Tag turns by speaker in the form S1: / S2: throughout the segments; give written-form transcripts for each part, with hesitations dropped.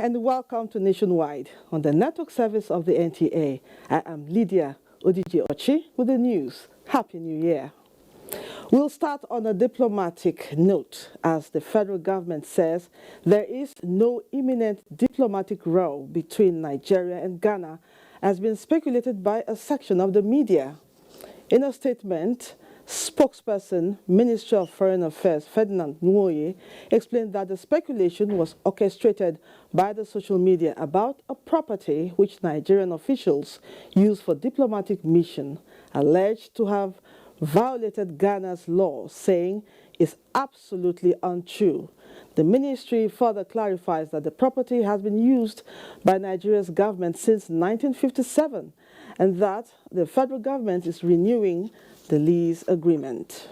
S1: and welcome to Nationwide on the network service of the NTA. I am Lydia Odije-Ochi with the news. Happy New Year. We'll start on a diplomatic note as the federal government says there is no imminent diplomatic row between Nigeria and Ghana, as been speculated by a section of the media. In a statement, spokesperson, Ministry of Foreign Affairs, Ferdinand Nwoye, explained that the speculation was orchestrated by the social media about a property which Nigerian officials use for diplomatic mission, alleged to have violated Ghana's law, saying is absolutely untrue. The ministry further clarifies that the property has been used by Nigeria's government since 1957 and that the federal government is renewing the lease agreement.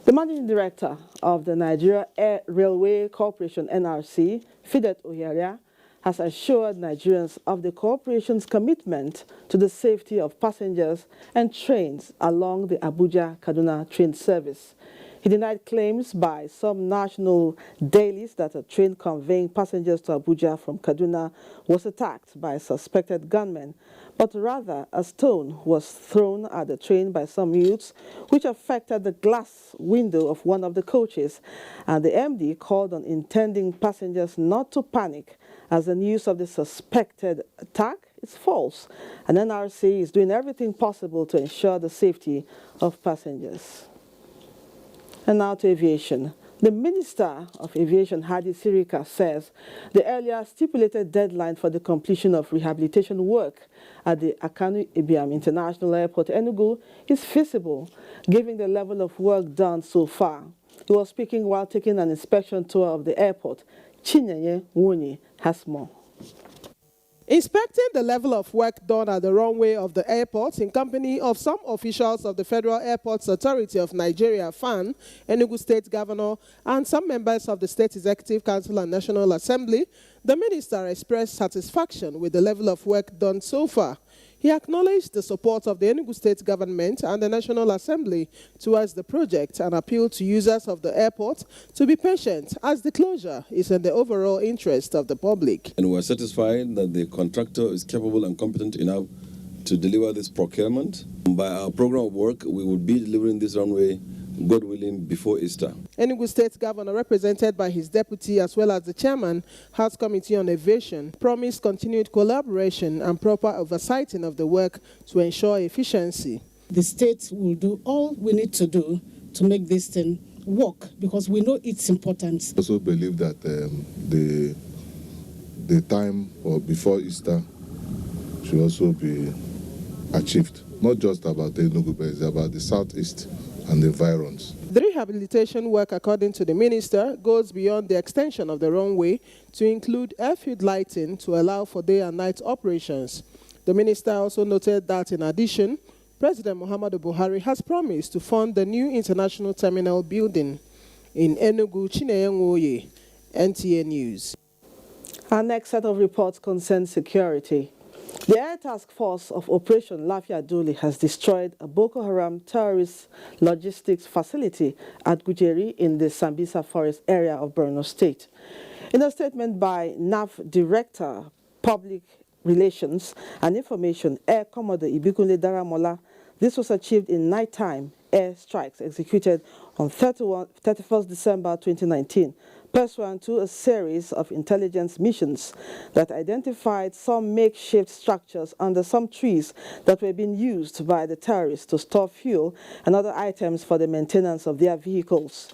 S1: The managing director of the Nigeria Air Railway Corporation, NRC, Fidet Ohiaria, has assured Nigerians of the corporation's commitment to the safety of passengers and trains along the Abuja-Kaduna train service. He denied claims by some national dailies that a train conveying passengers to Abuja from Kaduna was attacked by suspected gunmen, but rather a stone was thrown at the train by some youths, which affected the glass window of one of the coaches, and the MD called on intending passengers not to panic as the news of the suspected attack is false, and NRC is doing everything possible to ensure the safety of passengers. And now to aviation. The Minister of Aviation, Hadi Sirika, says the earlier stipulated deadline for the completion of rehabilitation work at the Akanu Ibiam International Airport, Enugu, is feasible, given the level of work done so far. He was speaking while taking an inspection tour of the airport. Chinenye Wuni has more.
S2: Inspecting the level of work done at the runway of the airport in company of some officials of the Federal Airports Authority of Nigeria, FAN, Enugu State Governor, and some members of the State Executive Council and National Assembly, the minister expressed satisfaction with the level of work done so far. He acknowledged the support of the Enugu State Government and the National Assembly towards the project and appealed to users of the airport to be patient as the closure is in the overall interest of the public.
S3: And we're satisfied that the contractor is capable and competent enough to deliver this procurement. By our program of work, we will be delivering this runway, God willing, before Easter.
S2: Enugu State Governor, represented by his deputy as well as the chairman, House Committee on Aviation, promised continued collaboration and proper oversighting of the work to ensure efficiency.
S4: The state will do all we need to do to make this thing work because we know its importance.
S5: I also believe that the time or before Easter should also be achieved. Not just about the Enugu, but it's about the southeast and the environs.
S2: The rehabilitation work, according to the minister, goes beyond the extension of the runway to include airfield lighting to allow for day and night operations. The minister also noted that, in addition, President Muhammadu Buhari has promised to fund the new international terminal building in Enugu. Chinenye Nwoye, NTA News.
S1: Our next set of reports concerns security. The Air Task Force of Operation Lafia Duli has destroyed a Boko Haram terrorist logistics facility at Gujeri in the Sambisa Forest area of Borno State. In a statement by NAV Director, Public Relations and Information, Air Commodore Ibikunle Daramola, this was achieved in nighttime air strikes executed on 31st December 2019. Pursuant to a series of intelligence missions that identified some makeshift structures under some trees that were being used by the terrorists to store fuel and other items for the maintenance of their vehicles.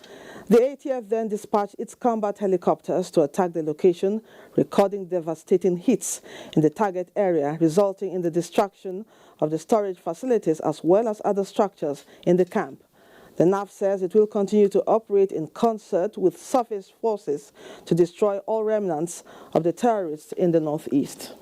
S1: The ATF then dispatched its combat helicopters to attack the location, recording devastating hits in the target area, resulting in the destruction of the storage facilities as well as other structures in the camp. The NAV says it will continue to operate in concert with surface forces to destroy all remnants of the terrorists in the northeast.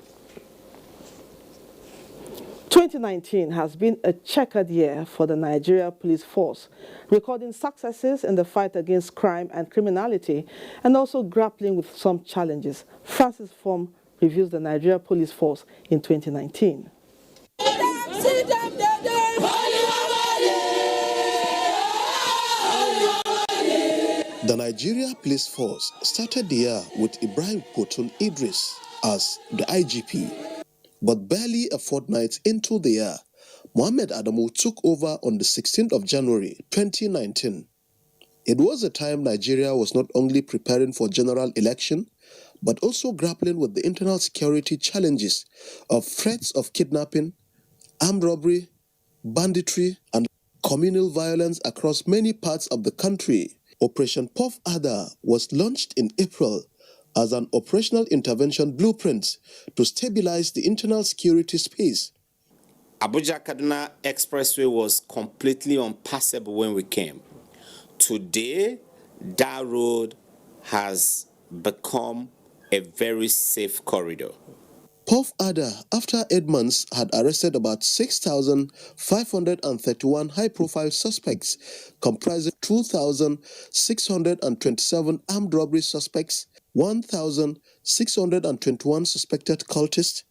S1: 2019 has been a checkered year for the Nigeria Police Force, recording successes in the fight against crime and criminality and also grappling with some challenges. Francis Form reviews the Nigeria Police Force in 2019.
S6: The Nigeria Police Force started the year with Ibrahim Kotun Idris as the IGP. But barely a fortnight into the year, Mohammed Adamu took over on the 16th of January 2019. It was a time Nigeria was not only preparing for general election, but also grappling with the internal security challenges of threats of kidnapping, armed robbery, banditry, and communal violence across many parts of the country. Operation Puff Adder was launched in April as an operational intervention blueprint to stabilize the internal security space.
S7: Abuja-Kaduna Expressway was completely unpassable when we came. Today, that road has become a very safe corridor.
S6: Puff Adder, after 8 months, had arrested about 6,531 high-profile suspects, comprising 2,627 armed robbery suspects, 1,621 suspected cultists,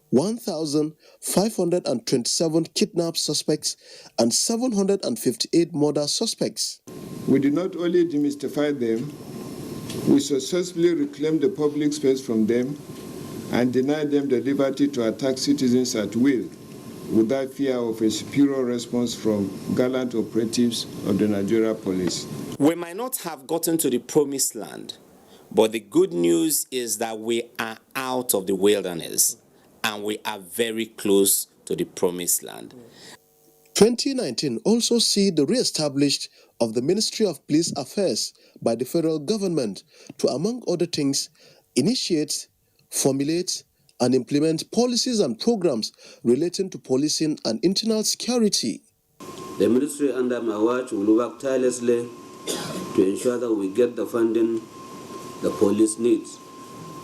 S6: 1,527 kidnapped suspects, and 758 murder suspects.
S8: We did not only demystify them, we successfully reclaimed the public space from them and denied them the liberty to attack citizens at will, without fear of a superior response from gallant operatives of the Nigeria Police.
S7: We might not have gotten to the promised land, but the good news is that we are out of the wilderness and we are very close to the promised land.
S6: 2019 also see the re-established of the Ministry of Police Affairs by the federal government to, among other things, initiate, formulate, and implement policies and programs relating to policing and internal security.
S9: The ministry under my watch will work tirelessly to ensure that we get the funding the police needs,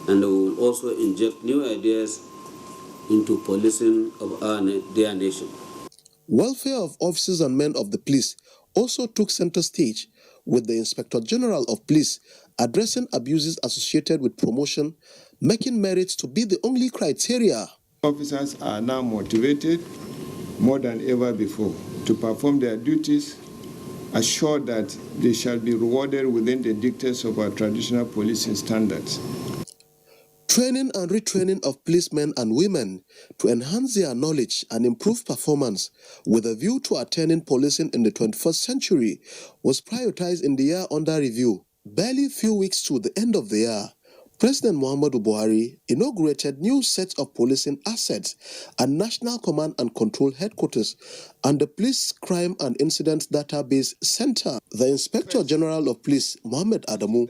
S9: and we will also inject new ideas into policing of their nation.
S6: Welfare of officers and men of the police also took center stage, with the Inspector General of Police addressing abuses associated with promotion, making merit to be the only criteria.
S8: Officers are now motivated more than ever before to perform their duties, assured that they shall be rewarded within the dictates of our traditional policing standards.
S6: Training and retraining of policemen and women to enhance their knowledge and improve performance with a view to attaining policing in the 21st century was prioritized in the year under review. Barely few weeks to the end of the year, President Muhammadu Buhari inaugurated new sets of policing assets and National Command and Control Headquarters and the Police Crime and Incident Database Center. The Inspector General of Police, Mohammed Adamu,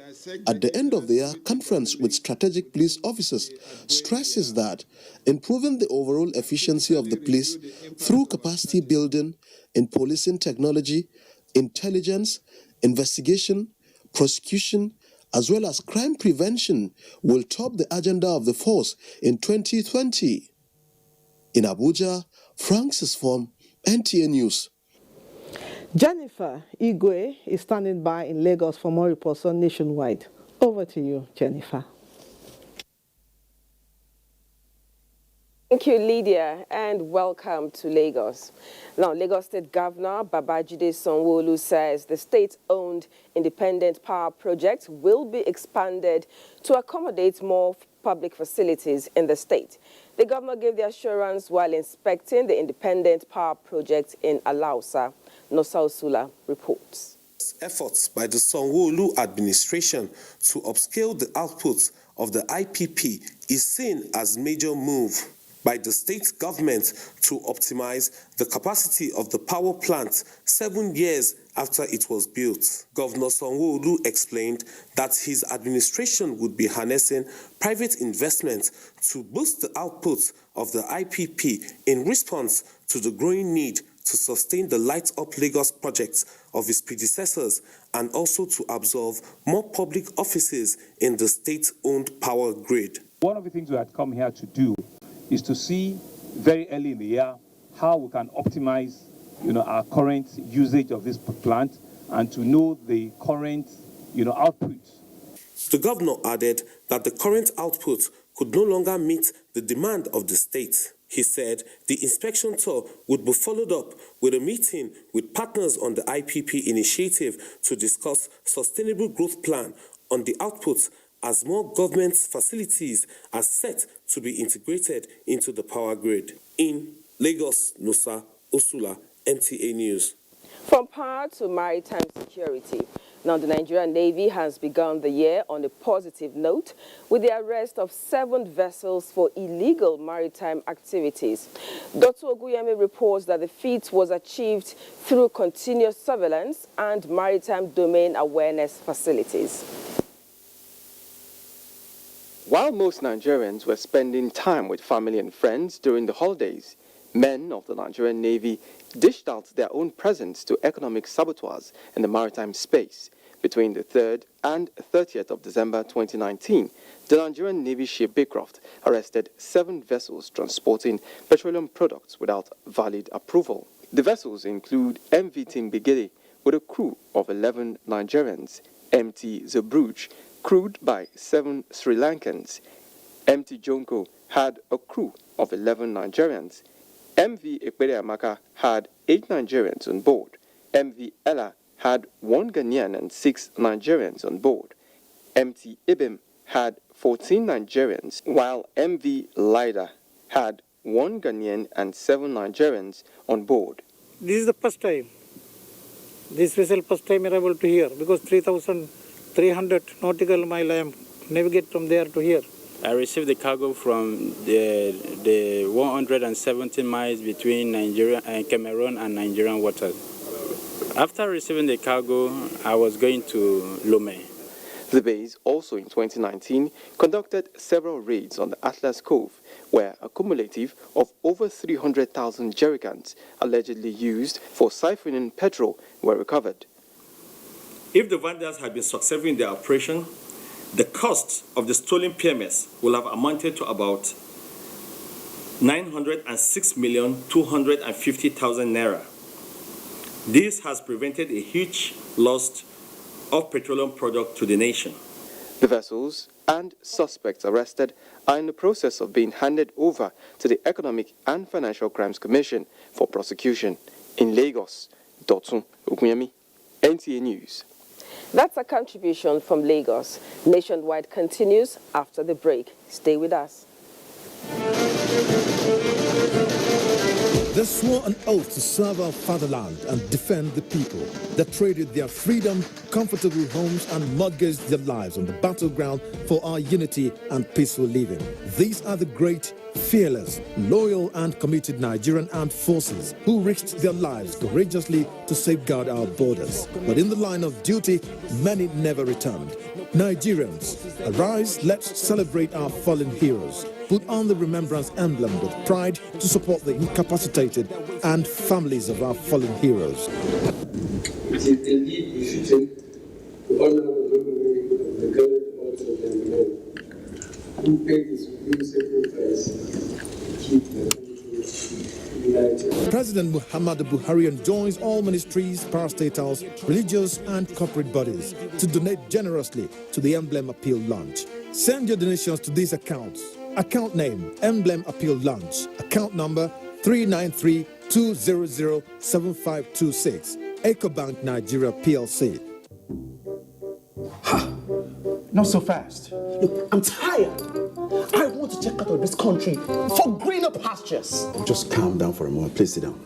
S6: at the end of the year conference with strategic police officers, stresses that improving the overall efficiency of the police through capacity building in policing technology, intelligence, investigation, prosecution, as well as crime prevention will top the agenda of the force in 2020. In Abuja, Francis Form, NTA News.
S1: Jennifer Igwe is standing by in Lagos for more reports on Nationwide. Over to you, Jennifer.
S10: Thank you, Lydia, and welcome to Lagos. Now, Lagos State Governor Babajide Sanwo-Olu says the state-owned independent power project will be expanded to accommodate more public facilities in the state. The governor gave the assurance while inspecting the independent power project in Alausa. Nosa Osula reports.
S11: Efforts by the Sanwo-Olu administration to upscale the output of the IPP is seen as a major move by the state government to optimize the capacity of the power plant 7 years after it was built. Governor Sanwo-Olu explained that his administration would be harnessing private investment to boost the output of the IPP in response to the growing need to sustain the Light Up Lagos projects of his predecessors and also to absorb more public offices in the state-owned power grid.
S12: One of the things we had come here to do is to see very early in the year how we can optimize, our current usage of this plant and to know the current, output.
S11: The governor added that the current output could no longer meet the demand of the state. He said the inspection tour would be followed up with a meeting with partners on the IPP initiative to discuss sustainable growth plan on the outputs as more government facilities are set to be integrated into the power grid. In Lagos, Nusa Osula, NTA News.
S10: From power to maritime security. Now, the Nigerian Navy has begun the year on a positive note with the arrest of 7 vessels for illegal maritime activities. Dr. Oguyemi reports that the feat was achieved through continuous surveillance and maritime domain awareness facilities.
S13: While most Nigerians were spending time with family and friends during the holidays, men of the Nigerian Navy dished out their own presents to economic saboteurs in the maritime space. Between the 3rd and 30th of December 2019, the Nigerian Navy ship Baycroft arrested 7 vessels transporting petroleum products without valid approval. The vessels include MV Timbigede with a crew of 11 Nigerians, MT Zerbruj, crewed by 7 Sri Lankans. MT Jonko had a crew of 11 Nigerians. MV Ekpereamaka had 8 Nigerians on board. MV Ella had 1 Ghanaian and 6 Nigerians on board. MT Ibim had 14 Nigerians, while MV Lida had 1 Ghanaian and 7 Nigerians on board.
S14: This is the first time. This vessel first time we are able to hear, because 3,300 nautical mile I am navigate from there to here.
S15: I received the cargo from the 117 miles between Nigeria and Cameroon and Nigerian waters. After receiving the cargo, I was going to Lomé.
S13: The base also in 2019 conducted several raids on the Atlas Cove, where a cumulative of over 300,000 jerrycans allegedly used for siphoning petrol were recovered.
S16: If the vandals had been successful in their operation, the cost of the stolen PMS will have amounted to about 906,250,000 naira. This has prevented a huge loss of petroleum product to the nation.
S13: The vessels and suspects arrested are in the process of being handed over to the Economic and Financial Crimes Commission for prosecution. In Lagos, Dotun Oguyemi, NTA News.
S10: That's a contribution from Lagos. Nationwide continues after the break. Stay with us.
S17: They swore an oath to serve our fatherland and defend the people. They traded their freedom, comfortable homes, and mortgaged their lives on the battleground for our unity and peaceful living. These are the great, fearless, loyal, and committed Nigerian armed forces who risked their lives courageously to safeguard our borders. But in the line of duty, many never returned. Nigerians, arise, let's celebrate our fallen heroes. Put on the remembrance emblem with pride to support the incapacitated and families of our fallen heroes.
S18: It is indeed befitting to honor the memory of the gallant hearts of young men who paid the supreme sacrifice to keep the country united.
S17: President Muhammadu Buhari enjoins all ministries, parastatals, religious and corporate bodies to donate generously to the Emblem Appeal Launch. Send your donations to these accounts. Account name, Emblem Appeal Launch. Account number 393-200-7526. EcoBank Nigeria PLC.
S19: Ha! Not so fast. Look, I'm tired. I want to check out of this country for greener pastures.
S20: Just calm down for a moment. Please sit down.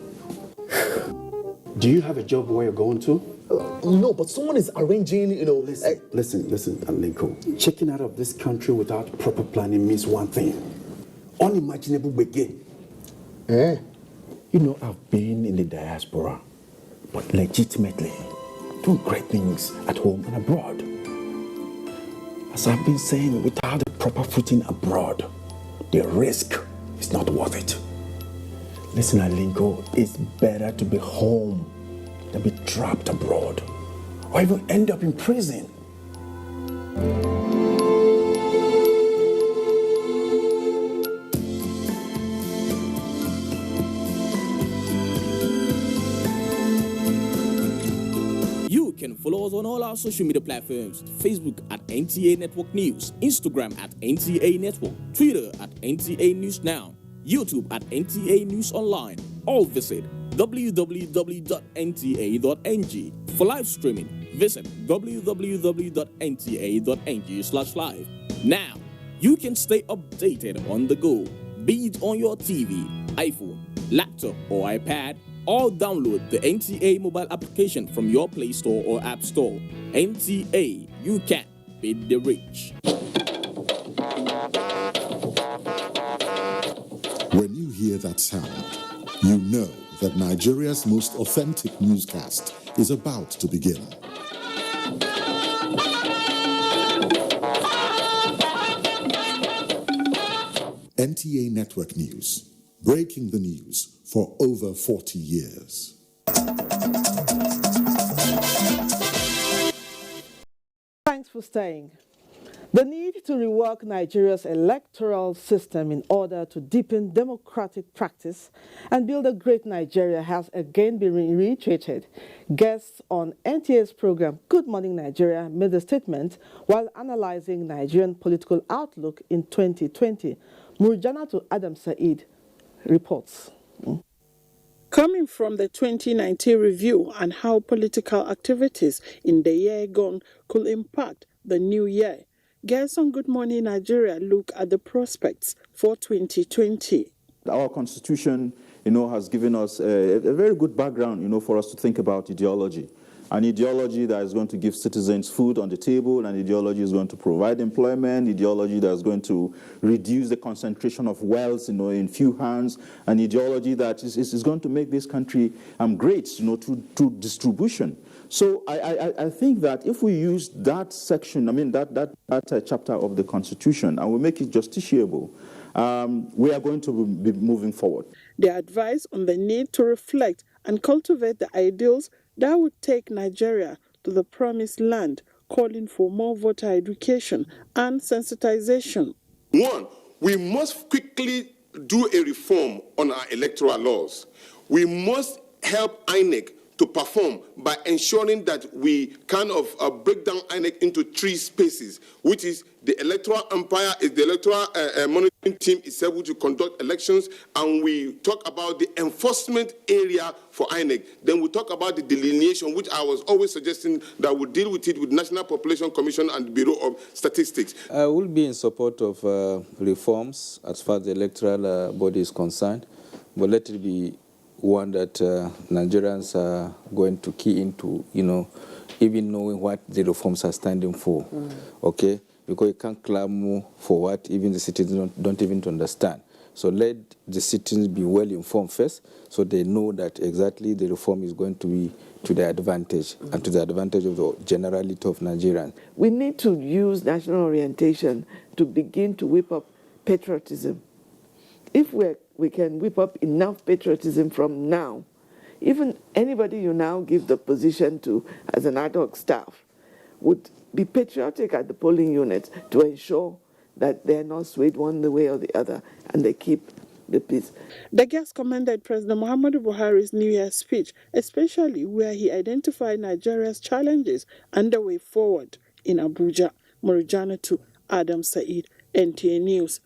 S20: Do you have a job where you're going to?
S19: No, but someone is arranging,
S20: Listen, Alinko. Checking out of this country without proper planning means one thing. Unimaginable begin. You know, I've been in the diaspora, but legitimately doing great things at home and abroad. As I've been saying, without the proper footing abroad, the risk is not worth it. Listen, Alinko, it's better to be home than be trapped abroad, or even end up in prison.
S21: You can follow us on all our social media platforms: Facebook at NTA Network News, Instagram at NTA Network, Twitter at NTA News Now, YouTube at NTA News Online, or visit www.nta.ng. For live streaming, visit www.nta.ng/live. Now, you can stay updated on the go, be it on your TV, iPhone, laptop, or iPad, or download the NTA mobile application from your Play Store or App Store. NTA, you can beat the rich.
S3: When you hear that sound, you know that Nigeria's most authentic newscast is about to begin. NTA Network News, breaking the news for over 40 years.
S1: Thanks for staying. The need to rework Nigeria's electoral system in order to deepen democratic practice and build a great Nigeria has again been reiterated. Guests on NTA's program Good Morning Nigeria made a statement while analyzing Nigerian political outlook in 2020. Murjanatu Adam Said reports.
S22: Coming from the 2019 review and how political activities in the year gone could impact the new year, guests on Good Morning Nigeria look at the prospects for 2020.
S23: Our constitution, has given us a very good background, for us to think about ideology. An ideology that is going to give citizens food on the table, an ideology is going to provide employment, ideology that is going to reduce the concentration of wealth, in few hands, an ideology that is going to make this country great, through distribution. So I think that if we use that section, that chapter of the Constitution, and we make it justiciable, we are going to be moving forward.
S22: They advise on the need to reflect and cultivate the ideals that would take Nigeria to the promised land, calling for more voter education and sensitization.
S24: One, we must quickly do a reform on our electoral laws. We must help INEC to perform by ensuring that we kind of break down INEC into three spaces, which is the electoral umpire, is the electoral monitoring team itself, which will conduct elections, and we talk about the enforcement area for INEC. Then we talk about the delineation, which I was always suggesting that we deal with it with National Population Commission and the Bureau of Statistics.
S25: I will be in support of reforms as far as the electoral body is concerned, but let it be one that Nigerians are going to key into, even knowing what the reforms are standing for, okay? Because you can't clamor for what even the citizens don't even understand. So let the citizens be well informed first, so they know that exactly the reform is going to be to their advantage and to the advantage of the generality of Nigerians.
S26: We need to use national orientation to begin to whip up patriotism. If we can whip up enough patriotism from now, even anybody you now give the position to as an ad hoc staff would be patriotic at the polling unit to ensure that they're not swayed one way or the other and they keep the peace.
S22: The guest commended President Muhammadu Buhari's New Year speech, especially where he identified Nigeria's challenges and the way forward in Abuja. Murjanatu Adam Said, NTA News.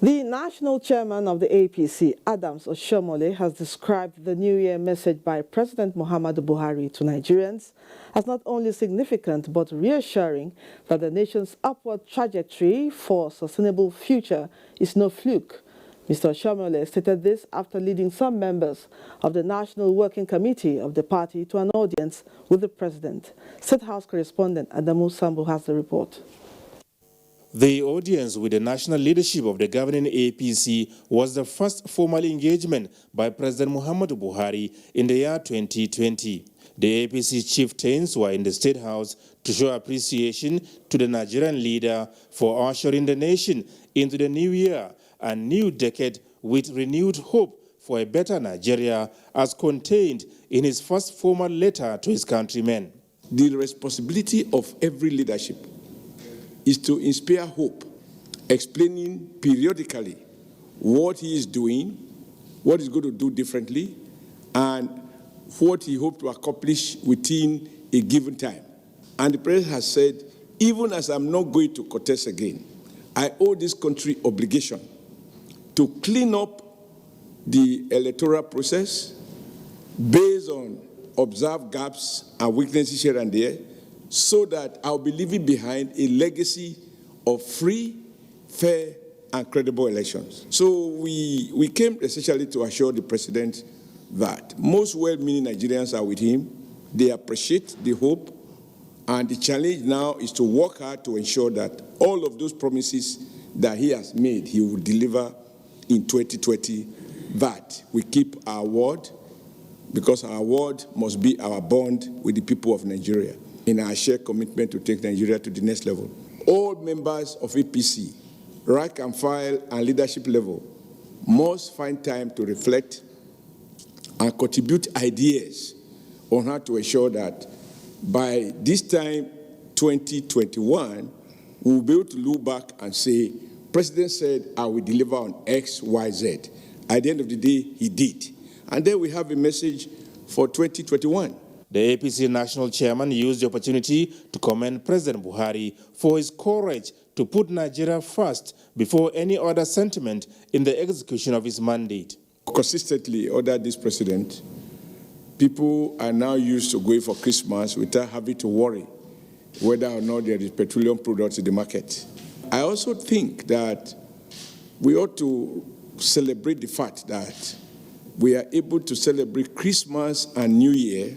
S1: The national chairman of the APC, Adams Oshomole, has described the New Year message by President Muhammadu Buhari to Nigerians as not only significant but reassuring that the nation's upward trajectory for a sustainable future is no fluke. Mr. Oshomole stated this after leading some members of the National Working Committee of the party to an audience with the president. State House correspondent Adamu Sambu has the report.
S27: The audience with the national leadership of the governing APC was the first formal engagement by President Muhammadu Buhari in the year 2020. The APC chieftains were in the State House to show appreciation to the Nigerian leader for ushering the nation into the new year and new decade with renewed hope for a better Nigeria, as contained in his first formal letter to his countrymen.
S28: The responsibility of every leadership is to inspire hope, explaining periodically what he is doing, what he's going to do differently, and what he hopes to accomplish within a given time. And the president has said, even as I'm not going to contest again, I owe this country obligation to clean up the electoral process based on observed gaps and weaknesses here and there, so that I'll be leaving behind a legacy of free, fair, and credible elections. So we came essentially to assure the president that most well-meaning Nigerians are with him. They appreciate the hope, and the challenge now is to work hard to ensure that all of those promises that he has made, he will deliver in 2020, that we keep our word, because our word must be our bond with the people of Nigeria in our shared commitment to take Nigeria to the next level. All members of APC, rank and file and leadership level, must find time to reflect and contribute ideas on how to ensure that by this time, 2021, we will be able to look back and say, President said, I will deliver on X, Y, Z. At the end of the day, he did. And then we have a message for 2021.
S27: The APC national chairman used the opportunity to commend President Buhari for his courage to put Nigeria first before any other sentiment in the execution of his mandate.
S28: Consistently under this president, people are now used to going for Christmas without having to worry whether or not there is petroleum products in the market. I also think that we ought to celebrate the fact that we are able to celebrate Christmas and New Year,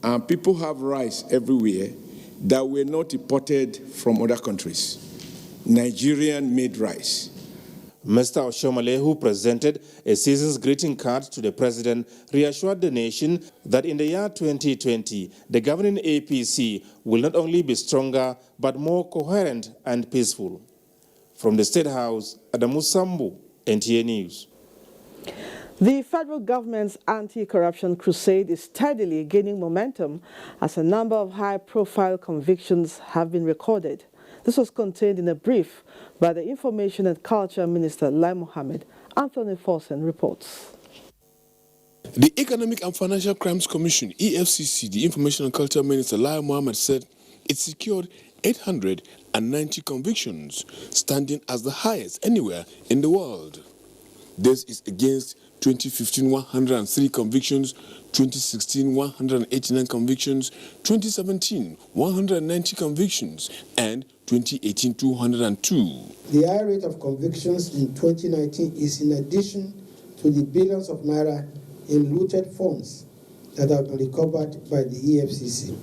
S28: and people have rice everywhere that were not imported from other countries. Nigerian-made rice.
S27: Mr. Oshomale, who presented a season's greeting card to the president, reassured the nation that in the year 2020, the governing APC will not only be stronger, but more coherent and peaceful. From the State House, Adamu Sambu, NTA News.
S1: The federal government's anti-corruption crusade is steadily gaining momentum as a number of high-profile convictions have been recorded. This was contained in a brief by the Information and Culture Minister Lai Mohammed. Anthony Forsen reports.
S2: The Economic and Financial Crimes Commission, EFCC, the Information and Culture Minister Lai Mohammed said it secured 890 convictions, standing as the highest anywhere in the world. This is against 2015, 103 convictions, 2016, 189 convictions, 2017, 190 convictions, and 2018, 202.
S18: The high rate of convictions in 2019 is in addition to the billions of naira in looted funds that have been recovered by the EFCC.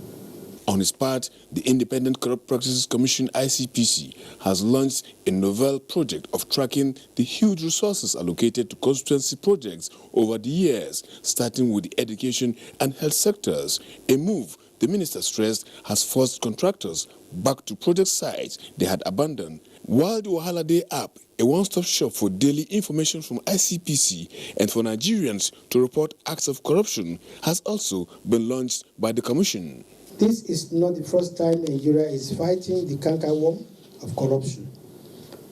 S2: On its part, the Independent Corrupt Practices Commission, ICPC, has launched a novel project of tracking the huge resources allocated to constituency projects over the years, starting with the education and health sectors, a move the minister stressed has forced contractors back to project sites they had abandoned. While the Wahala Day app, a one-stop shop for daily information from ICPC and for Nigerians to report acts of corruption, has also been launched by the commission.
S18: This is not the first time Nigeria is fighting the cankerworm of corruption,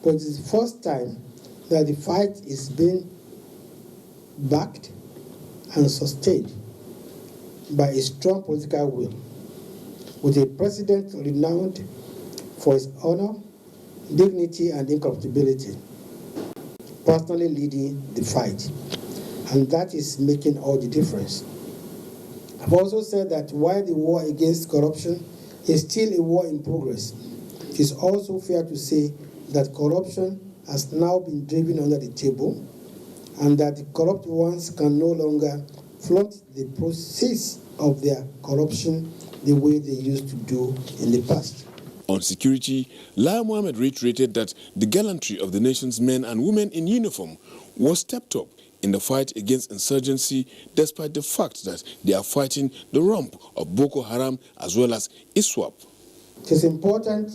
S18: but it is the first time that the fight is being backed and sustained by a strong political will, with a president renowned for his honor, dignity, and incorruptibility, personally leading the fight. And that is making all the difference. I've also said that while the war against corruption is still a war in progress, it is also fair to say that corruption has now been driven under the table, and that the corrupt ones can no longer flaunt the process of their corruption the way they used to do in the past.
S2: On security, Lai Mohammed reiterated that the gallantry of the nation's men and women in uniform was stepped up in the fight against insurgency, despite the fact that they are fighting the rump of Boko Haram as well as ISWAP.
S18: It is important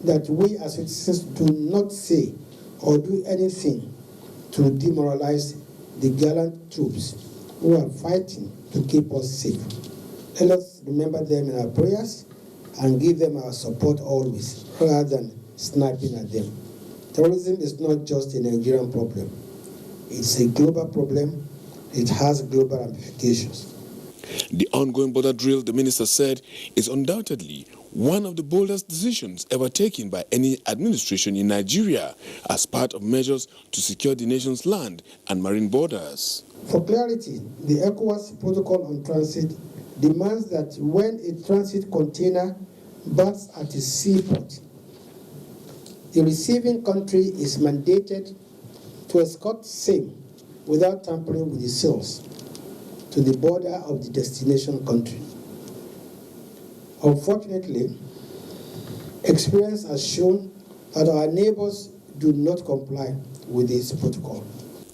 S18: that we as citizens do not say or do anything to demoralize the gallant troops who are fighting to keep us safe. Let us remember them in our prayers and give them our support always, rather than sniping at them. Terrorism is not just a Nigerian problem. It's a global problem. It has global ramifications.
S2: The ongoing border drill, the minister said, is undoubtedly one of the boldest decisions ever taken by any administration in Nigeria as part of measures to secure the nation's land and marine borders.
S18: For clarity, the ECOWAS Protocol on Transit demands that when a transit container berths at a seaport, the receiving country is mandated to escort same without tampering with the seals to the border of the destination country. Unfortunately, experience has shown that our neighbors do not comply with this protocol.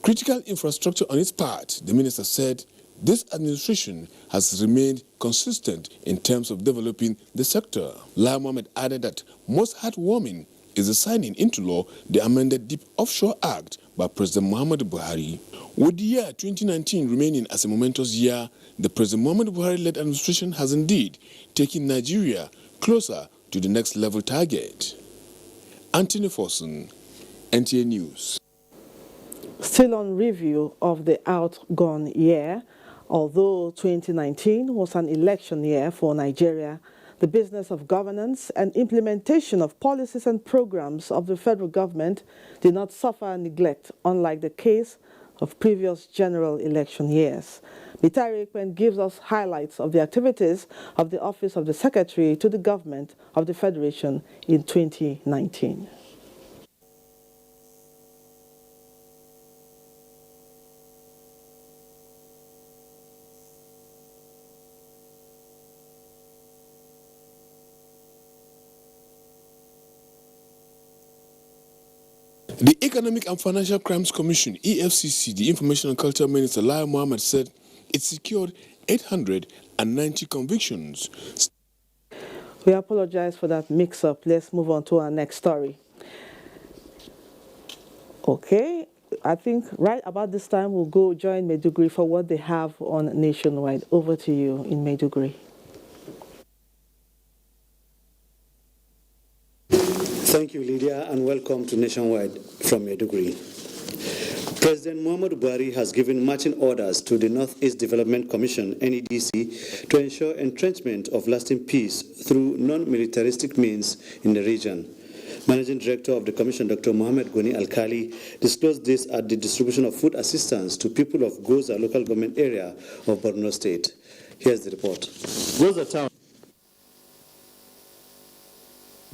S2: Critical infrastructure on its part, the minister said, this administration has remained consistent in terms of developing the sector. Lai Mohammed added that most heartwarming is the signing into law the amended Deep Offshore Act by President Muhammadu Buhari. With the year 2019 remaining as a momentous year, the President Muhammadu Buhari-led administration has indeed taken Nigeria closer to the next level target. Anthony Forson, NTA News.
S1: Still on review of the outgone year, although 2019 was an election year for Nigeria, the business of governance and implementation of policies and programs of the federal government did not suffer neglect, unlike the case of previous general election years. Mitari Ekpen gives us highlights of the activities of the Office of the Secretary to the Government of the Federation in 2019.
S2: The Economic and Financial Crimes Commission, EFCC, the Information and Culture Minister Lai Mohammed said it secured 890 convictions.
S1: We apologize for that mix-up. Let's move on to our next story. Okay, I think right about this time we'll go join Maiduguri for what they have on Nationwide. Over to you in Maiduguri.
S4: Thank you, Lydia, and welcome to Nationwide from Maiduguri. President Muhammadu Buhari has given marching orders to the Northeast Development Commission, NEDC, to ensure entrenchment of lasting peace through non-militaristic means in the region. Managing Director of the Commission, Dr. Mohammed Goni Alkali, disclosed this at the distribution of food assistance to people of Goza local government area of Borno State. Here's the report.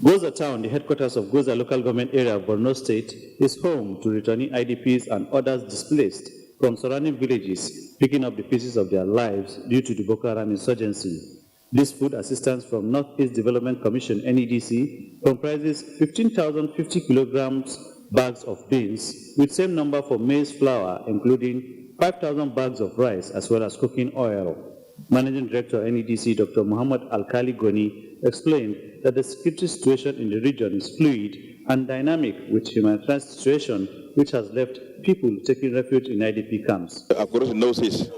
S5: Goza Town, the headquarters of Goza local government area of Borno State, is home to returning IDPs and others displaced from surrounding villages, picking up the pieces of their lives due to the Boko Haram insurgency. This food assistance from Northeast Development Commission, NEDC, comprises 15,050 kilograms bags of beans, with same number for maize flour, including 5,000 bags of rice, as well as cooking oil. Managing Director NEDC, Dr. Muhammad Alkali Goni, explained that the security situation in the region is fluid and dynamic, with humanitarian situation which has left people taking refuge in IDP camps.
S6: Across the northeast,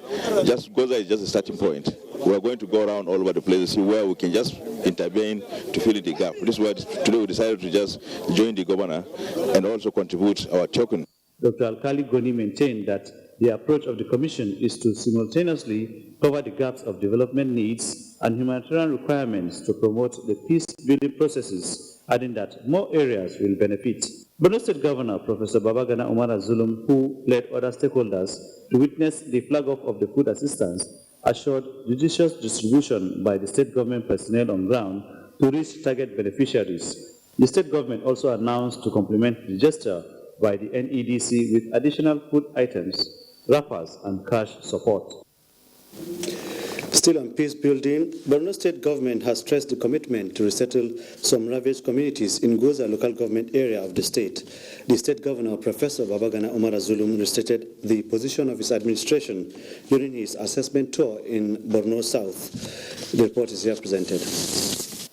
S6: just Goza is just a starting point. We are going to go around all over the place to see where we can just intervene to fill in the gap. This is why today we decided to just join the governor and also contribute our token.
S5: Dr. Alkali Goni maintained that the approach of the Commission is to simultaneously cover the gaps of development needs and humanitarian requirements to promote the peace-building processes, adding that more areas will benefit. Borno State Governor Professor Babagana Umar Zulum, who led other stakeholders to witness the flag-off of the food assistance, assured judicious distribution by the state government personnel on ground to reach target beneficiaries. The state government also announced to complement the gesture by the NEDC with additional food items, wrappers, and cash support.
S4: Still on peace building, Borno State government has stressed the commitment to resettle some ravaged communities in Goza local government area of the state. The state governor, Professor Babagana Umar Zulum, restated the position of his administration during his assessment tour in Borno South. The report is here presented.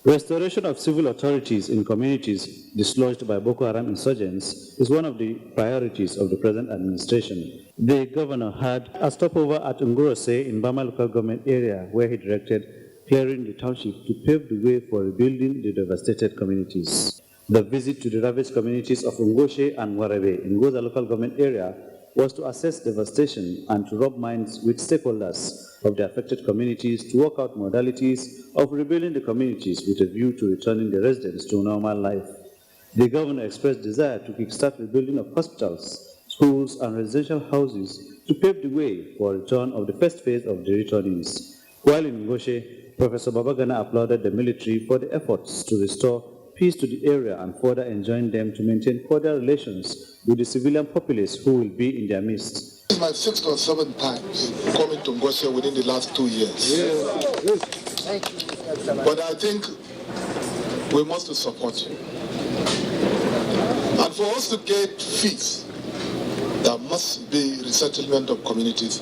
S5: Restoration of civil authorities in communities dislodged by Boko Haram insurgents is one of the priorities of the present administration. The governor had a stopover at Ngurose in Bama local government area, where he directed clearing the township to pave the way for rebuilding the devastated communities. The visit to the ravaged communities of Ngoshe and Warebe in Goza local government area was to assess devastation and to rub minds with stakeholders of the affected communities to work out modalities of rebuilding the communities with a view to returning the residents to normal life. The governor expressed desire to kickstart rebuilding of hospitals, schools, and residential houses to pave the way for return of the first phase of the returnees. While in Ngoshe, Professor Babagana applauded the military for the efforts to restore peace to the area and further enjoined them to maintain cordial relations with the civilian populace who will be in their midst.
S7: This is my 6th or 7th time coming to Ngoshe within the last 2 years. But I think we must support you. And for us to get peace, there must be resettlement of communities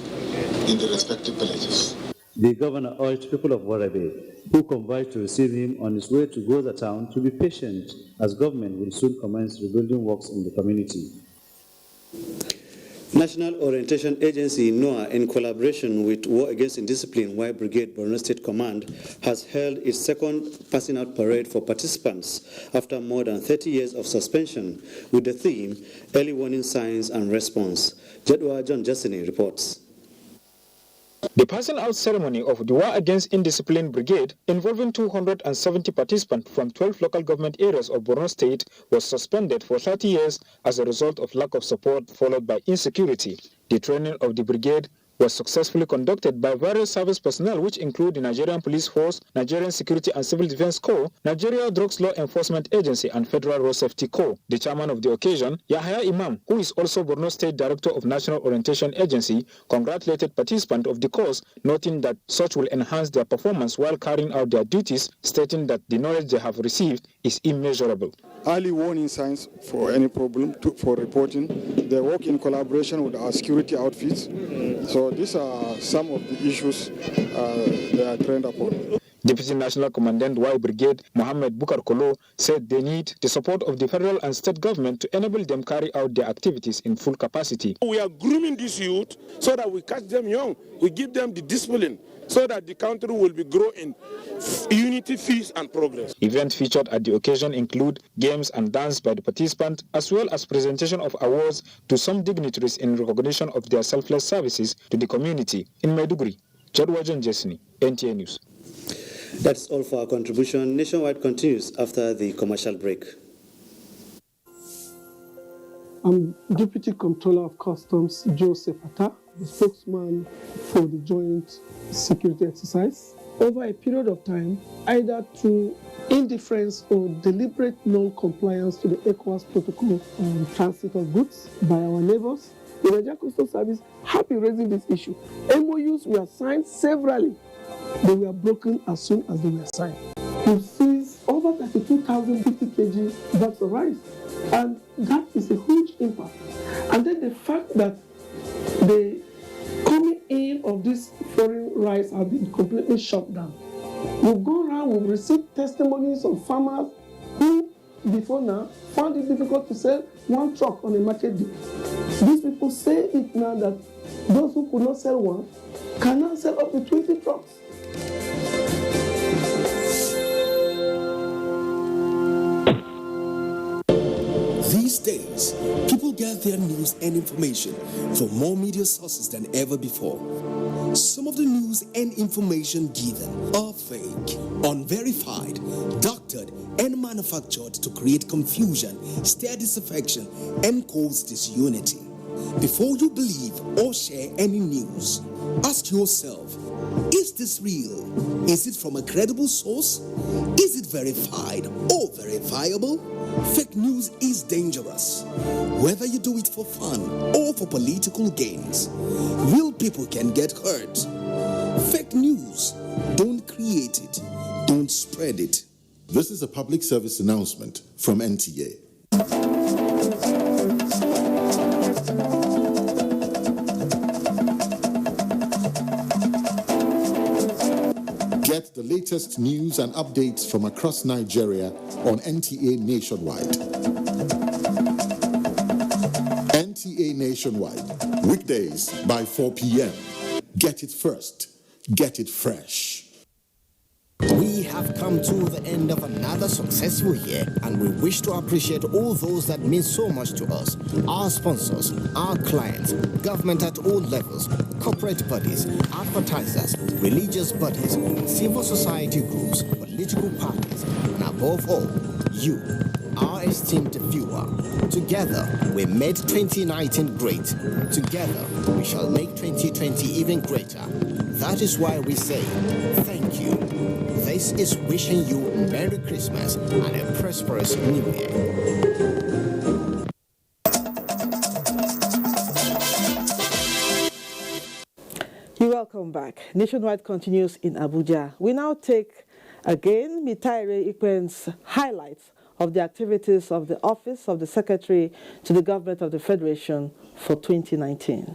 S7: in the respective villages.
S5: The governor urged people of Warrabe, who converged to receive him on his way to Goza town, to be patient, as government will soon commence rebuilding works in the community.
S4: National Orientation Agency, NOAA, in collaboration with War Against Indiscipline Y Brigade Borno State Command, has held its second passing out parade for participants after more than 30 years of suspension, with the theme Early Warning Signs and Response. Jedwa John Justini reports.
S8: The passing out ceremony of the War Against Indiscipline Brigade, involving 270 participants from 12 local government areas of Borno State, was suspended for 30 years as a result of lack of support followed by insecurity. The training of the brigade was successfully conducted by various service personnel, which include the Nigerian Police Force, Nigerian Security and Civil Defense Corps, Nigeria Drugs Law Enforcement Agency, and Federal Road Safety Corps. The chairman of the occasion, Yahya Imam, who is also Borno State Director of National Orientation Agency, congratulated participants of the course, noting that such will enhance their performance while carrying out their duties, stating that the knowledge they have received is immeasurable.
S9: Early warning signs for any problem for reporting. They work in collaboration with our security outfits. So these are some of the issues they are trained upon.
S8: Deputy National Commandant Y Brigade Mohammed Bukar Kolo said they need the support of the federal and state government to enable them carry out their activities in full capacity.
S28: We are grooming these youth so that we catch them young. We give them the discipline so that the country will be growing unity, peace, and progress.
S8: Events featured at the occasion include games and dance by the participants, as well as presentation of awards to some dignitaries in recognition of their selfless services to the community. In Maiduguri, Jadwajan Jesni, NTA News.
S4: That's all for our contribution. Nationwide continues after the commercial break.
S11: I'm Deputy Comptroller of Customs Joseph Atta, the spokesman for the joint security exercise. Over a period of time, either through indifference or deliberate non-compliance to the ECOWAS protocol on transit of goods by our neighbors, the Nigerian Customs Service have been raising this issue. MOUs were signed severally. They were broken as soon as they were signed. We've seized over 32,050 kg bags of rice, and that is a huge impact. And then the fact that the coming in of this foreign rice has been completely shut down. We've gone around, we've received testimonies of farmers who, before now, found it difficult to sell one truck on a market day. These people say it now that those who could not sell one can now sell up to 20 trucks.
S12: These days, people get their news and information from more media sources than ever before. Some of the news and information given are fake, unverified, doctored, and manufactured to create confusion, stir disaffection, and cause disunity. Before you believe or share any news, ask yourself, is this real? Is it from a credible source? Is it verified or verifiable? Fake news is dangerous. Whether you do it for fun or for political gains, real people can get hurt. Fake news, don't create it, don't spread it.
S3: This is a public service announcement from NTA. Get the latest news and updates from across Nigeria on NTA Nationwide. NTA Nationwide, weekdays by 4 p.m. Get it first. Get it fresh.
S12: We have
S10: have come to the end of another successful year, and we wish to appreciate all those that mean so much to us: our sponsors, our clients, government at all levels, corporate bodies, advertisers, religious bodies, civil society groups, political parties, and above all, you, our esteemed viewer. Together, we made 2019 great. Together, we shall make 2020 even greater. That is why we say, thank you. This is wishing you Merry Christmas and a prosperous New Year.
S1: You're welcome back. Nationwide continues in Abuja. We now take again Mitaire Ikwen's highlights of the activities of the Office of the Secretary to the Government of the Federation for 2019.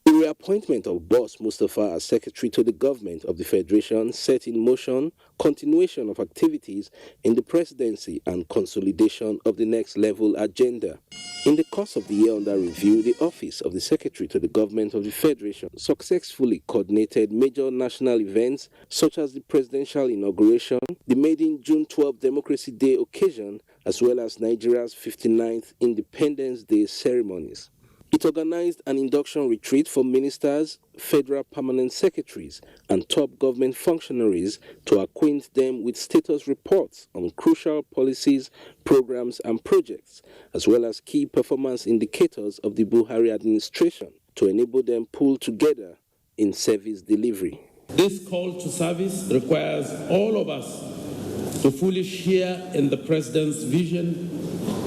S13: The reappointment of Boss Mustafa as Secretary to the Government of the Federation set in motion continuation of activities in the presidency and consolidation of the next level agenda. In the course of the year under review, the Office of the Secretary to the Government of the Federation successfully coordinated major national events such as the presidential inauguration, the maiden June 12 Democracy Day occasion, as well as Nigeria's 59th Independence Day ceremonies. It organized an induction retreat for ministers, federal permanent secretaries, and top government functionaries to acquaint them with status reports on crucial policies, programs, and projects, as well as key performance indicators of the Buhari administration to enable them pull together in service delivery.
S14: This call to service requires all of us to fully share in the President's vision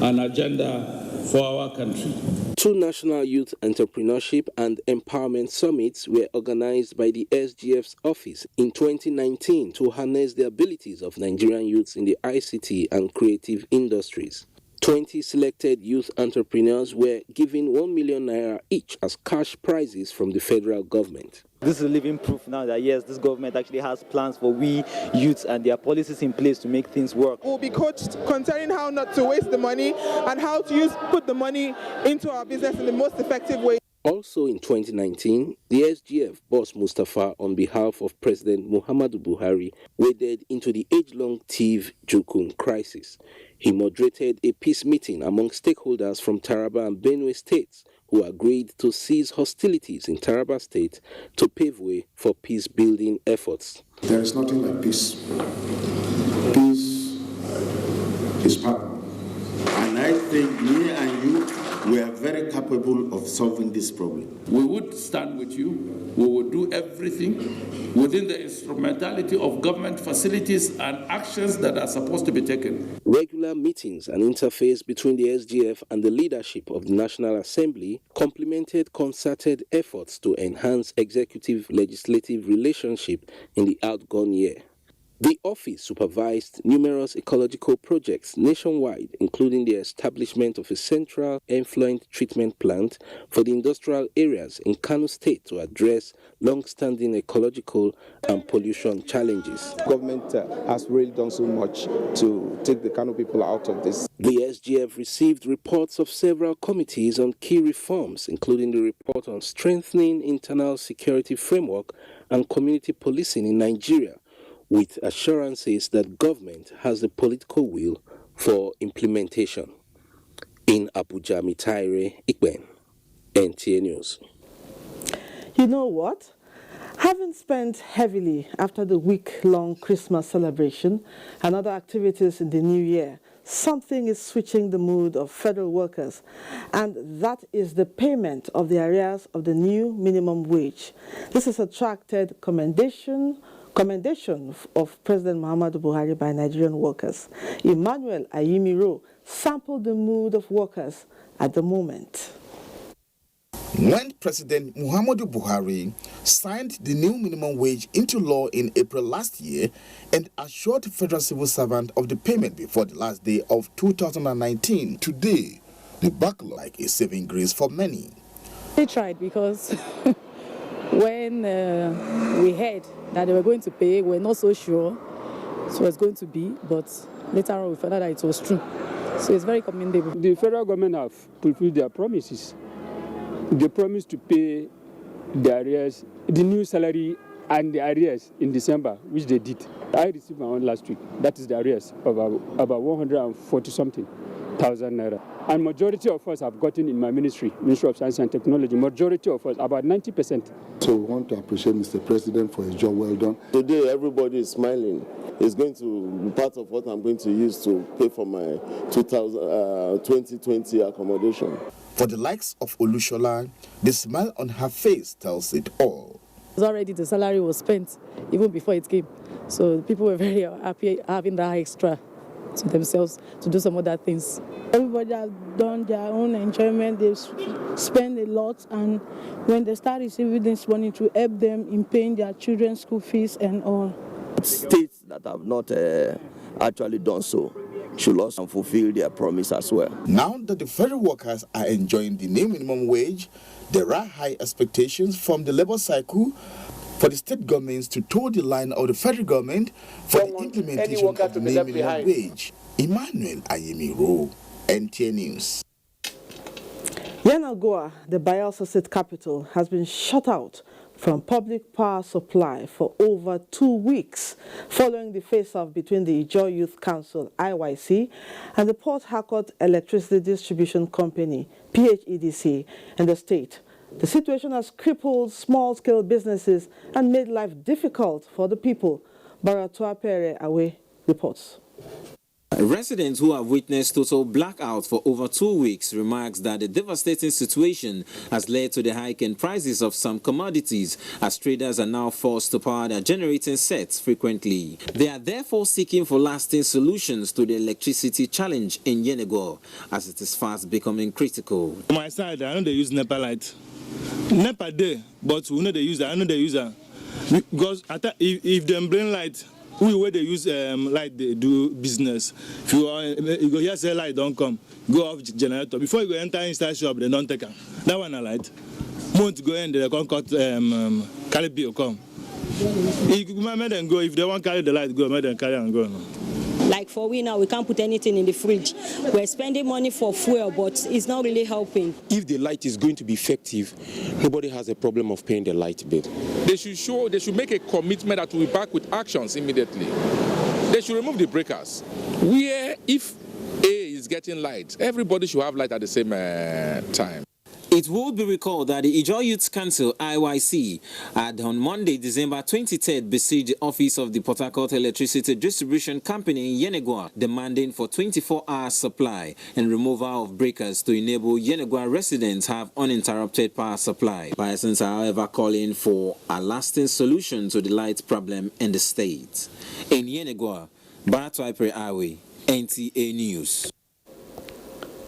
S14: and agenda for our country.
S13: 2 national youth entrepreneurship and empowerment summits were organized by the SGF's office in 2019 to harness the abilities of Nigerian youths in the ICT and creative industries. 20 selected youth entrepreneurs were given 1 million naira each as cash prizes from the federal government.
S15: This is living proof now that yes, this government actually has plans for we youths and there are policies in place to make things work.
S16: We'll be coached concerning how not to waste the money and how to put the money into our business in the most effective way.
S13: Also in 2019, the SGF Boss Mustafa, on behalf of President Muhammadu Buhari, waded into the age-long Tiv Jukun crisis. He moderated a peace meeting among stakeholders from Taraba and Benue states who agreed to cease hostilities in Taraba State to pave way for peace-building efforts.
S17: There is nothing like peace. Peace is power. And I think me and you, we are very capable of solving this problem.
S14: We would stand with you. We would do everything within the instrumentality of government facilities and actions that are supposed to be taken.
S13: Regular meetings and interface between the SGF and the leadership of the National Assembly complemented concerted efforts to enhance executive-legislative relationship in the outgone year. The office supervised numerous ecological projects nationwide, including the establishment of a central effluent treatment plant for the industrial areas in Kano State to address long-standing ecological and pollution challenges.
S19: Government has really done so much to take the Kano people out of this.
S13: The SGF received reports of several committees on key reforms, including the report on strengthening internal security framework and community policing in Nigeria, with assurances that government has the political will for implementation. In Abuja, Mitaire Ikwen, NTA News.
S1: You know what? Having spent heavily after the week-long Christmas celebration and other activities in the new year, something is switching the mood of federal workers, and that is the payment of the arrears of the new minimum wage. This has attracted commendation of President Muhammadu Buhari by Nigerian workers. Emmanuel Ayimiro sampled the mood of workers at the moment.
S20: When President Muhammadu Buhari signed the new minimum wage into law in April last year and assured federal civil servants of the payment before the last day of 2019, today the backlog is saving grace for many.
S29: They tried because when we heard that they were going to pay, we were not so sure it was going to be, but later on we found out that it was true. So it's very commendable.
S30: The federal government have fulfilled their promises. They promised to pay the arrears, the new salary and the arrears in December, which they did. I received my own last week. That is the arrears of about 140-something thousand naira. And majority of us have gotten in my Ministry of Science and Technology, majority of us, about 90%.
S3: So we want to appreciate Mr. President for his job well done.
S2: Today, everybody is smiling. It's going to be part of what I'm going to use to pay for my 2020 accommodation.
S20: For the likes of Olushola, the smile on her face tells it all.
S29: Already the salary was spent even before it came. So people were very happy having that extra to themselves to do some other things.
S6: Everybody has done their own enjoyment. They spend a lot, and when they start receiving this money to help them in paying their children's school fees and all.
S18: States that have not actually done so should also fulfill their promise as well.
S20: Now that the federal workers are enjoying the new minimum wage, there are high expectations from the labor cycle for the state governments to toe the line of the federal government for the implementation of the new minimum wage. Emmanuel Ayemiro, NTA News.
S1: Yenagoa, the Bayelsa State capital, has been shut out from public power supply for over 2 weeks following the face-off between the Ijaw Youth Council, IYC, and the Port Harcourt Electricity Distribution Company, PHEDC, in the state. The situation has crippled small-scale businesses and made life difficult for the people. Baratua Pere Awe reports.
S21: Residents who have witnessed total blackout for over 2 weeks remarks that the devastating situation has led to the hike in prices of some commodities, as traders are now forced to power their generating sets frequently. They are therefore seeking for lasting solutions to the electricity challenge in Yenagoa, as it is fast becoming critical.
S22: On my side, I know they use NEPA light. NEPA day, but we know they use that. I know they use that. Because if they bring light, where they use light, they do business. If you go here, say light don't come, go off generator. Before you go enter inside shop, they don't take them. That one a light. Won't go in, they can't cut carry bill come. If they want carry the light, go, make them carry and go.
S23: Like for we now, we can't put anything in the fridge. We're spending money for fuel, but it's not really helping.
S24: If the light is going to be effective, nobody has a problem of paying the light bill.
S25: They should make a commitment that will be back with actions immediately. They should remove the breakers. Where if A is getting light, everybody should have light at the same time.
S21: It would be recalled that the Ijaw Youth Council, IYC, had on Monday, December 23rd, besieged the office of the Port Harcourt Electricity Distribution Company in Yenagoa, demanding for 24-hour supply and removal of breakers to enable Yenagoa residents have uninterrupted power supply. Persons are, however, calling for a lasting solution to the light problem in the state. In Yenagoa, Baratwaipre Awe, NTA News.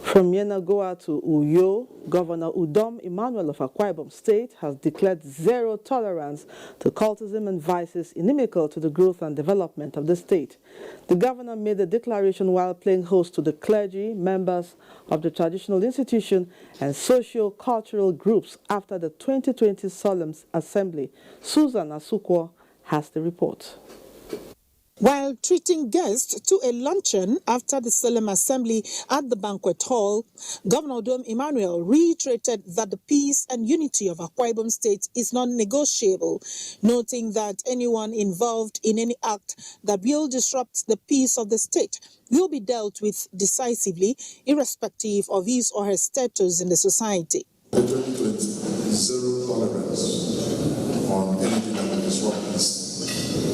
S1: From Yenagoa to Uyo, Governor Udom Emmanuel of Akwa Ibom State has declared zero tolerance to cultism and vices inimical to the growth and development of the state. The governor made the declaration while playing host to the clergy, members of the traditional institution, and socio-cultural groups after the 2020 Solemn Assembly. Susan Asukwo has the report.
S26: While treating guests to a luncheon after the solemn assembly at the banquet hall, Governor Udom Emmanuel reiterated that the peace and unity of Akwa Ibom State is non-negotiable, noting that anyone involved in any act that will disrupt the peace of the state will be dealt with decisively, irrespective of his or her status in the society.
S7: 2020, zero tolerance on anything that will disrupt peace.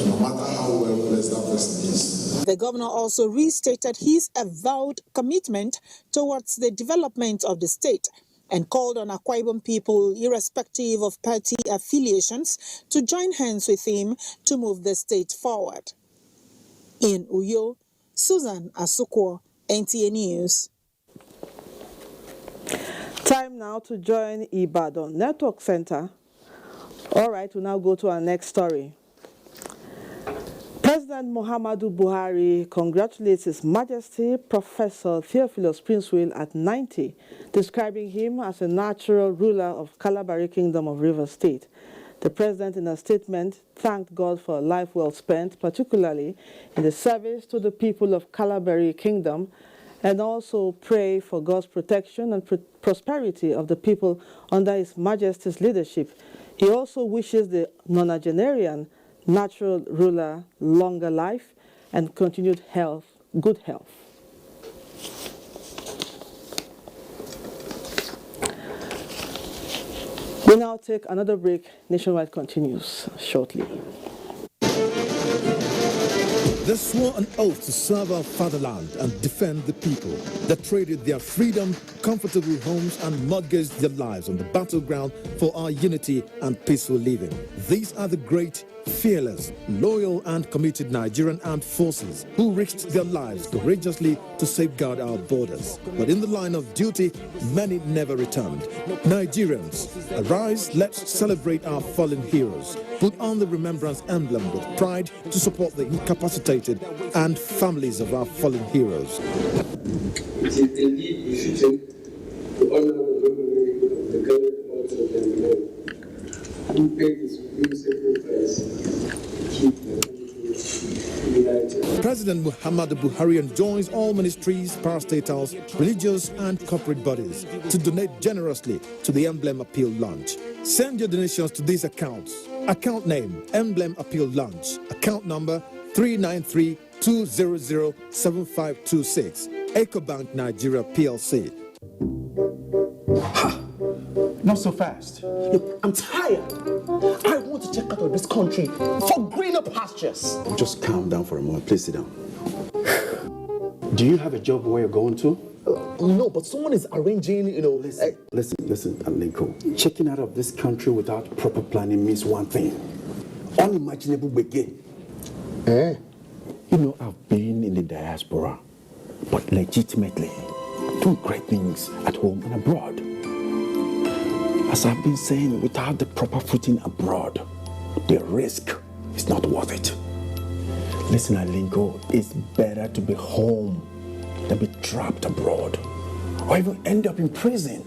S7: No matter how well placed that person is.
S26: The governor also restated his avowed commitment towards the development of the state and called on Akwa Ibom people, irrespective of party affiliations, to join hands with him to move the state forward. In Uyo, Susan Asukwo, NTA News.
S1: Time now to join Ibadan Network Center. All right, we'll now go to our next story. President Muhammadu Buhari congratulates His Majesty Professor Theophilus Prince-Will at 90, describing him as a natural ruler of Kalabari Kingdom of Rivers State. The president, in a statement, thanked God for a life well spent, particularly in the service to the people of Kalabari Kingdom, and also pray for God's protection and prosperity of the people under His Majesty's leadership. He also wishes the nonagenarian natural ruler longer life and continued good health. We now take another break. Nationwide continues shortly.
S3: They swore an oath to serve our fatherland and defend the people. They traded their freedom, comfortable homes, and mortgaged their lives on the battleground for our unity and peaceful living. These are the great, fearless, loyal, and committed Nigerian armed forces who risked their lives courageously to safeguard our borders. But in the line of duty, many never returned. Nigerians, arise, let's celebrate our fallen heroes. Put on the remembrance emblem with pride to support the incapacitated and families of our fallen heroes.
S4: It is indeed befitting to honor the memory of the gallant martyrs and men who paid the supreme sacrifice to keep the country united.
S3: President Muhammadu Buhari enjoins all ministries, parastatals, religious and corporate bodies to donate generously to the Emblem Appeal Launch. Send your donations to these accounts. Account name, Emblem Appeal Launch. Account number 393-200-7526. EcoBank Nigeria PLC.
S5: Not so fast. Look, I'm tired. I want to check out of this country for greener pastures.
S8: Just calm down for a moment. Please sit down. Do you have a job where you're going to?
S5: No, but someone is arranging,
S8: Listen, Alinko. Checking out of this country without proper planning means one thing. Unimaginable begin. You know, I've been in the diaspora, but legitimately doing great things at home and abroad. As I've been saying, without the proper footing abroad, the risk is not worth it. Listen, Alinko, it's better to be home than be trapped abroad, or even end up in prison.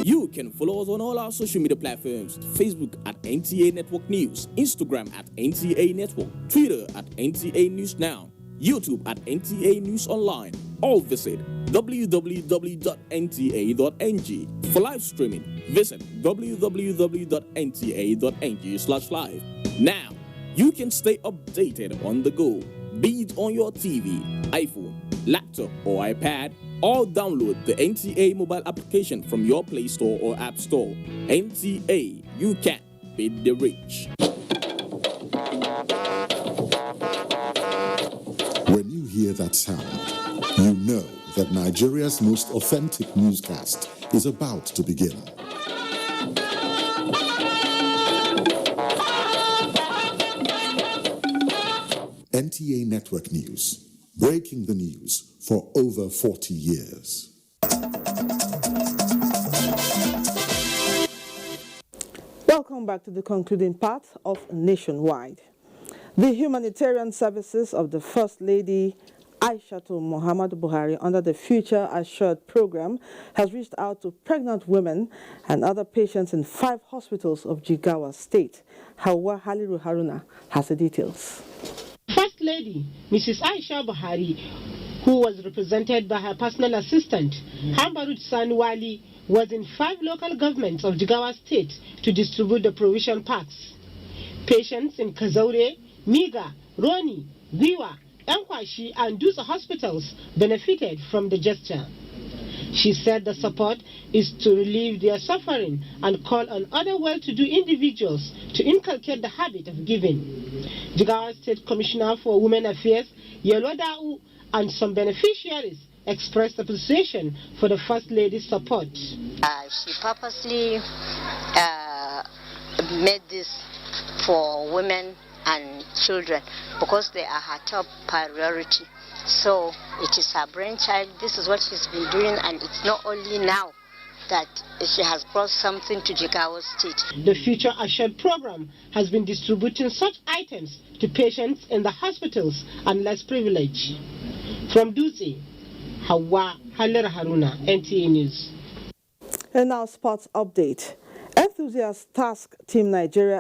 S9: You can follow us on all our social media platforms: Facebook at NTA Network News, Instagram at NTA Network, Twitter at NTA News Now, YouTube at NTA News Online. Or visit www.nta.ng. For live streaming, visit www.nta.ng/live. Now, you can stay updated on the go, be it on your TV, iPhone, laptop, or iPad, or download the NTA mobile application from your Play Store or App Store. NTA, you can beat the rich.
S3: When you hear that sound, you know that Nigeria's most authentic newscast is about to begin. NTA Network News, breaking the news for over 40 years.
S1: Welcome back to the concluding part of Nationwide. The humanitarian services of the First Lady Aishatu Muhammadu Buhari under the Future Assured program has reached out to pregnant women and other patients in 5 hospitals of Jigawa State. Hawa Haliru Haruna has the details.
S10: First Lady Mrs. Aisha Buhari, who was represented by her personal assistant, Hambarut Sanwali, was in 5 local governments of Jigawa State to distribute the provision packs. Patients in Kazaure, Miga, Roni, Gwiwa, Enkwashi, and Dusa hospitals benefited from the gesture. She said the support is to relieve their suffering and call on other well-to-do individuals to inculcate the habit of giving. Jigawa State Commissioner for Women Affairs, Yelodau, and some beneficiaries expressed appreciation for the First Lady's support.
S11: She purposely made this for women and children because they are her top priority. So it is her brainchild. This is what she's been doing, and it's not only now that she has brought something to Jigawa State.
S10: The Future Assured program has been distributing such items to patients in the hospitals and less privileged. From Dutse, Hawa Halera Haruna, NTA News.
S1: And now sports update. Enthusiast Task Team Nigeria